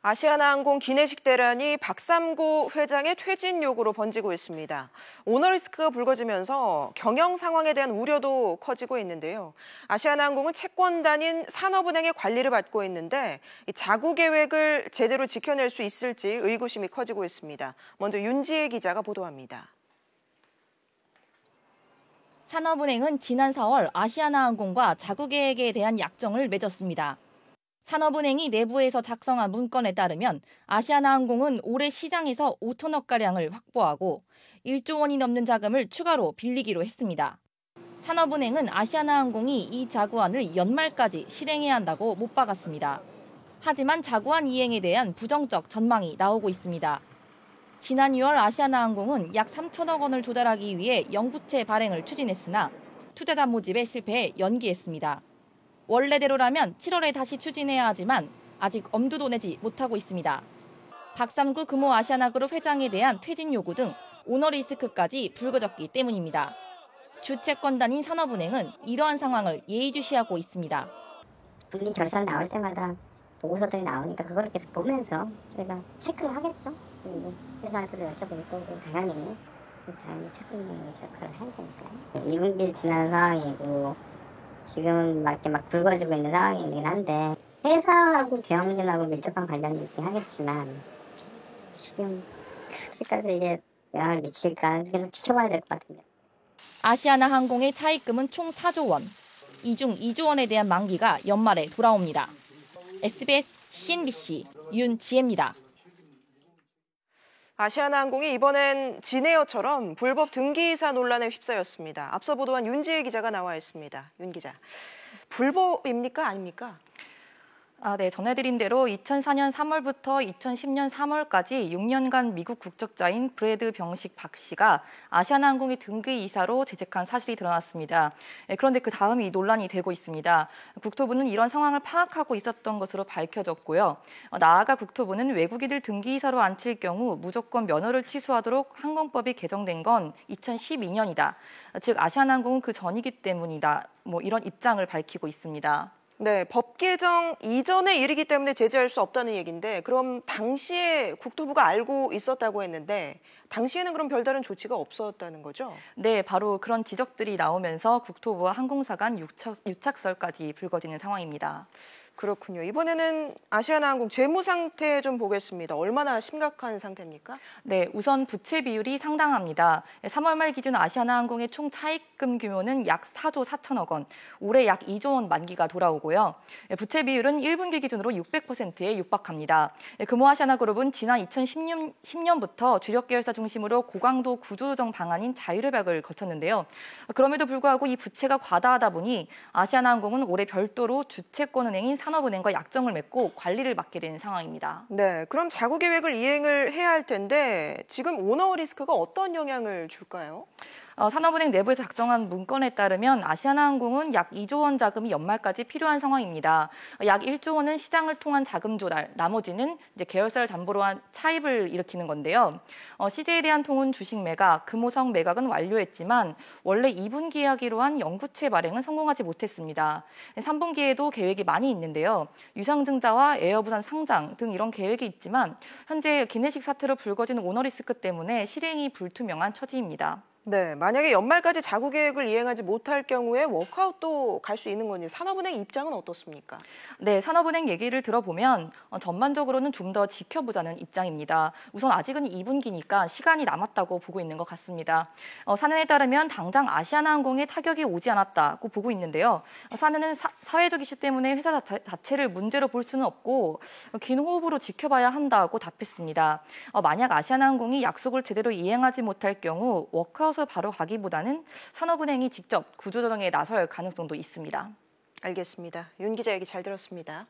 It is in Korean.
아시아나항공 기내식 대란이 박삼구 회장의 퇴진 요구로 번지고 있습니다. 오너리스크가 불거지면서 경영 상황에 대한 우려도 커지고 있는데요. 아시아나항공은 채권단인 산업은행의 관리를 받고 있는데 자구 계획을 제대로 지켜낼 수 있을지 의구심이 커지고 있습니다. 먼저 윤지혜 기자가 보도합니다. 산업은행은 지난 4월 아시아나항공과 자구 계획에 대한 약정을 맺었습니다. 산업은행이 내부에서 작성한 문건에 따르면 아시아나항공은 올해 시장에서 5천억가량을 확보하고 1조 원이 넘는 자금을 추가로 빌리기로 했습니다. 산업은행은 아시아나항공이 이 자구안을 연말까지 실행해야 한다고 못 박았습니다. 하지만 자구안 이행에 대한 부정적 전망이 나오고 있습니다. 지난 2월 아시아나항공은 약 3천억 원을 조달하기 위해 영구채 발행을 추진했으나 투자자 모집에 실패해 연기했습니다. 원래대로라면 7월에 다시 추진해야 하지만 아직 엄두도 내지 못하고 있습니다. 박삼구 금호 아시아나그룹 회장에 대한 퇴진 요구 등 오너리스크까지 불거졌기 때문입니다. 주채권단인 산업은행은 이러한 상황을 예의주시하고 있습니다. 분기 결산 나올 때마다 보고서들이 나오니까 그걸 계속 보면서 저희가 체크를 하겠죠. 그리고 회사한테도 여쭤볼 거고 당연히 체크를 해야 되니까요. 2분기 지난 상황이고 지금은 막 불거지고 있는 상황이긴 한데 회사하고 경영진하고 밀접한 관련이 있긴 하겠지만 지금 그렇게까지 이게 영향을 미칠까 계속 지켜봐야 될 것 같은데. 아시아나항공의 차입금은 총 4조 원, 이 중 2조 원에 대한 만기가 연말에 돌아옵니다. SBS CNBC 윤지혜입니다. 아시아나항공이 이번엔 진에어처럼 불법 등기이사 논란에 휩싸였습니다. 앞서 보도한 윤지혜 기자가 나와 있습니다. 윤 기자, 불법입니까 아닙니까? 네, 전해드린 대로 2004년 3월부터 2010년 3월까지 6년간 미국 국적자인 브래드 병식 박 씨가 아시아나항공의 등기이사로 재직한 사실이 드러났습니다. 그런데 그 다음이 논란이 되고 있습니다. 국토부는 이런 상황을 파악하고 있었던 것으로 밝혀졌고요. 나아가 국토부는 외국인을 등기이사로 앉힐 경우 무조건 면허를 취소하도록 항공법이 개정된 건 2012년이다. 즉 아시아나항공은 그 전이기 때문이다. 이런 입장을 밝히고 있습니다. 네, 법 개정 이전의 일이기 때문에 제재할 수 없다는 얘기인데 그럼 당시에 국토부가 알고 있었다고 했는데 당시에는 그럼 별다른 조치가 없었다는 거죠? 네, 바로 그런 지적들이 나오면서 국토부와 항공사 간 유착설까지 불거지는 상황입니다. 그렇군요. 이번에는 아시아나항공 재무 상태 좀 보겠습니다. 얼마나 심각한 상태입니까? 네, 우선 부채 비율이 상당합니다. 3월 말 기준 아시아나항공의 총 차입금 규모는 약 4조 4천억 원, 올해 약 2조 원 만기가 돌아오고요. 부채 비율은 1분기 기준으로 600%에 육박합니다. 금호 아시아나그룹은 지난 2010년부터 주력 계열사 중심으로 고강도 구조조정 방안인 자율협약을 거쳤는데요. 그럼에도 불구하고 이 부채가 과다하다 보니 아시아나항공은 올해 별도로 주채권은행인 산업은행과 약정을 맺고 관리를 맡게 된 상황입니다. 네, 그럼 자구 계획을 이행을 해야 할 텐데 지금 오너 리스크가 어떤 영향을 줄까요? 산업은행 내부에서 작성한 문건에 따르면 아시아나항공은 약 2조 원 자금이 연말까지 필요한 상황입니다. 약 1조 원은 시장을 통한 자금 조달, 나머지는 이제 계열사를 담보로 한 차입을 일으키는 건데요. CJ에 대한 통운 주식 매각, 금호성 매각은 완료했지만 원래 2분기에 하기로 한 영구채 발행은 성공하지 못했습니다. 3분기에도 계획이 많이 있는데요. 유상증자와 에어부산 상장 등 이런 계획이 있지만 현재 기내식 사태로 불거지는 오너리스크 때문에 실행이 불투명한 처지입니다. 네, 만약에 연말까지 자구 계획을 이행하지 못할 경우에 워크아웃도 갈 수 있는 건지 산업은행 입장은 어떻습니까? 네, 산업은행 얘기를 들어보면 전반적으로는 좀 더 지켜보자는 입장입니다. 우선 아직은 2분기니까 시간이 남았다고 보고 있는 것 같습니다. 산은에 따르면 당장 아시아나항공에 타격이 오지 않았다고 보고 있는데요. 산은은 사회적 이슈 때문에 회사 자체를 문제로 볼 수는 없고 긴 호흡으로 지켜봐야 한다고 답했습니다. 만약 아시아나항공이 약속을 제대로 이행하지 못할 경우 워크아웃을 바로 가기보다는 산업은행이 직접 구조조정에 나설 가능성도 있습니다. 알겠습니다. 윤 기자 얘기 잘 들었습니다.